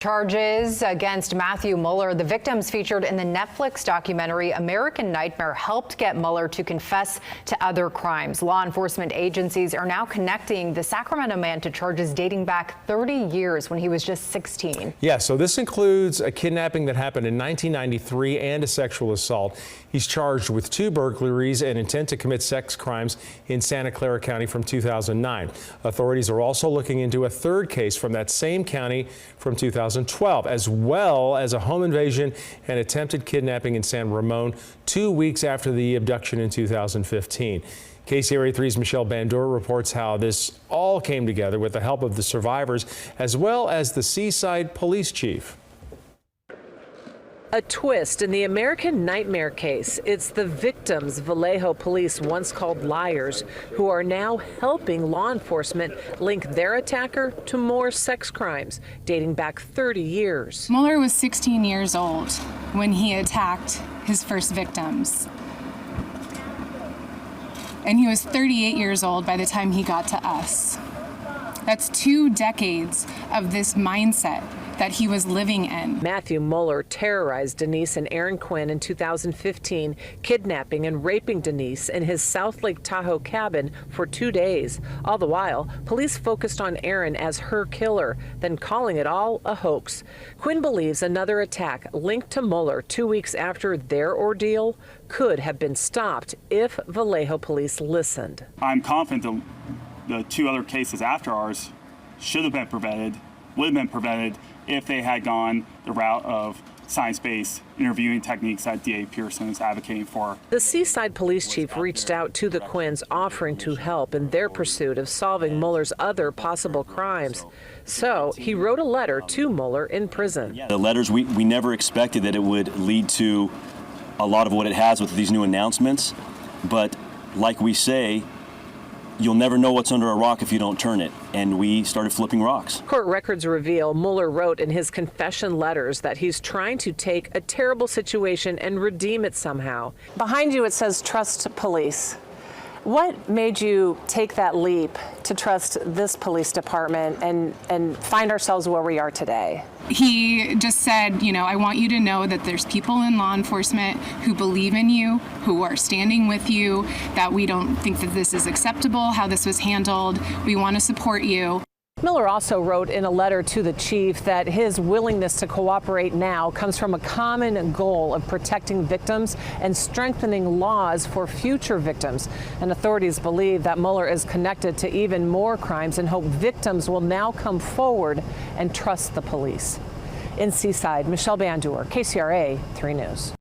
Charges against Matthew Mueller, the victims featured in the Netflix documentary American Nightmare, helped get Mueller to confess to other crimes. Law enforcement agencies are now connecting the Sacramento man to charges dating back 30 years when he was just 16. Yeah, so this includes a kidnapping that happened in 1993 and a sexual assault. He's charged with 2 burglaries and intent to commit sex crimes in Santa Clara County from 2009. Authorities are also looking into a 3rd case from that same county from 2012, as well as a home invasion and attempted kidnapping in San Ramon 2 weeks after the abduction in 2015. KCRA 3's Michelle Bandura reports how this all came together with the help of the survivors as well as the Seaside police chief. A twist in the American Nightmare case. It's the victims Vallejo police once called liars who are now helping law enforcement link their attacker to more sex crimes dating back 30 years. Mueller was 16 years old when he attacked his first victims. And he was 38 years old by the time he got to us. That's 2 decades of this mindset that he was living in. Matthew Mueller terrorized Denise and Aaron Quinn in 2015, kidnapping and raping Denise in his South Lake Tahoe cabin for 2 days. All the while, police focused on Aaron as her killer, then calling it all a hoax. Quinn believes another attack linked to Mueller 2 weeks after their ordeal could have been stopped if Vallejo police listened. I'm confident the 2 other cases after ours should have been prevented, would have been prevented if they had gone the route of science-based interviewing techniques that D.A. Pearson is advocating for. The Seaside police chief reached out to the Quinns, offering to help in their pursuit of solving Mueller's other possible crimes. So he wrote a letter to Mueller in prison. The letters, we never expected that it would lead to a lot of what it has with these new announcements. But like we say, you'll never know what's under a rock if you don't turn it, and we started flipping rocks. Court records reveal Mueller wrote in his confession letters that he's trying to take a terrible situation and redeem it somehow. Behind you it says trust police. What made you take that leap to trust this police department and find ourselves where we are today? He just said, you know, I want you to know that there's people in law enforcement who believe in you, who are standing with you, that we don't think that this is acceptable, how this was handled. We want to support you. Mueller also wrote in a letter to the chief that his willingness to cooperate now comes from a common goal of protecting victims and strengthening laws for future victims. And authorities believe that Mueller is connected to even more crimes and hope victims will now come forward and trust the police. In Seaside, Michelle Bandura, KCRA 3 News.